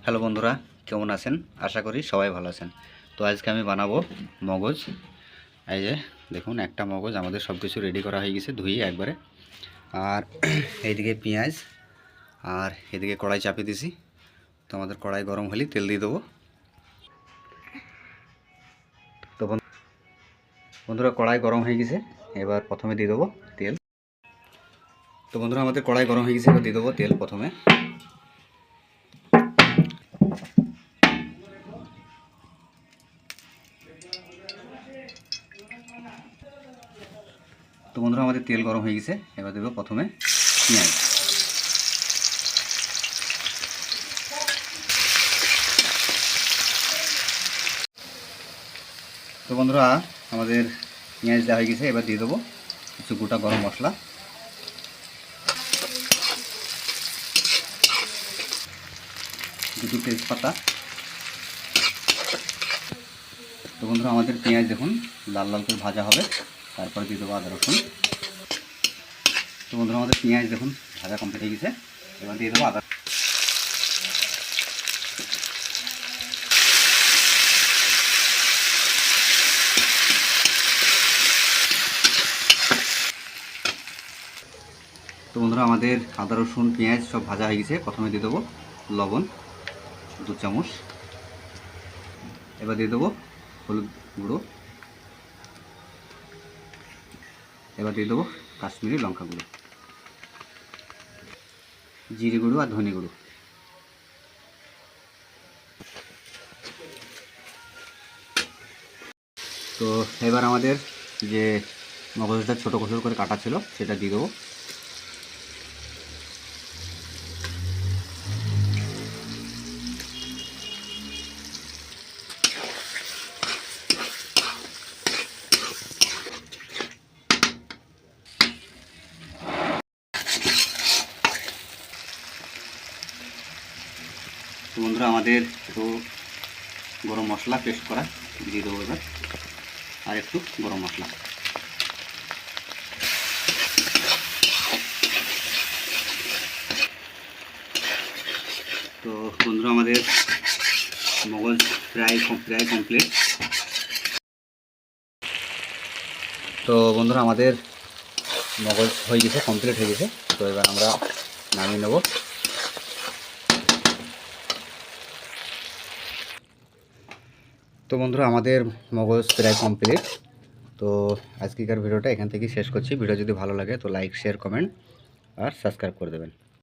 Hello বন্ধুরা, কেমন আছেন? আশা করি সবাই ভালো আছেন। তো আজকে আমি বানাবো মগজ। এই যে দেখুন, একটা মগজ আমাদের সব কিছু রেডি করা হয়ে গেছে ধুয়ে একবারে। আর এইদিকে পেঁয়াজ, আর এদিকে কড়াই চাপিয়ে দিছি। তো আমাদের কড়াই গরম হলেই তেল দিয়ে দেবো। তো বন্ধুরা, কড়াই গরম হয়ে গেছে, এবার প্রথমে দিয়ে দেবো তেল। তো বন্ধুরা, আমাদের কড়াই গরম হয়ে গেছে, এবার দিয়ে দেবো তেল প্রথমে। তো বন্ধুরা, আমাদের তেল গরম হয়ে গেছে, এবার দেবো প্রথমে পেঁয়াজ। তো বন্ধুরা, আমাদের পেঁয়াজ দেওয়া হয়ে গেছে, এবার দিয়ে দেবো কিছু গোটা গরম মশলা, দুটো তেজপাতা। তো বন্ধুরা, আমাদের পেঁয়াজ দেখুন লাল লাল করে ভাজা হবে, তারপরে দিয়ে দেবো আদা রসুন। তো বন্ধুরা, আমাদের পেঁয়াজ দেখুন ভাজা কমপ্লিট হয়ে গেছে, এবার দিয়ে দেবো আদা। তো বন্ধুরা, আমাদের আদা রসুন পেঁয়াজ সব ভাজা হয়ে গেছে, প্রথমে দিয়ে দেবো লবণ 2 চামচ। এবার দিয়ে দেবো হলুদ গুঁড়ো। এবার দিয়ে দেবো কাশ্মীরি লঙ্কা গুঁড়ো, জিরে গুঁড়ো আর ধনে গুঁড়ো। তো এবার আমাদের যে মগজটা ছোটো ছোটো করে কাটা ছিল সেটা দিয়ে দেবো। তো বন্ধুরা, আমাদের একটু গরম মশলা পেস্ট করা দিয়ে দেবো এবার, আর একটু গরম মশলা। তো বন্ধুরা, আমাদের মগজ প্রায় কমপ্লিট। তো বন্ধুরা, আমাদের মগজ হয়ে গেছে, কমপ্লিট হয়ে গেছে। তো এবার আমরা নামিয়ে নেব। তো বন্ধুরা, আমাদের মগজ প্রায় কমপ্লিট। তো আজকের ভিডিওটা এখান থেকেই শেষ করছি। ভিডিও যদি ভালো লাগে তো লাইক, শেয়ার, কমেন্ট আর সাবস্ক্রাইব করে দেবেন।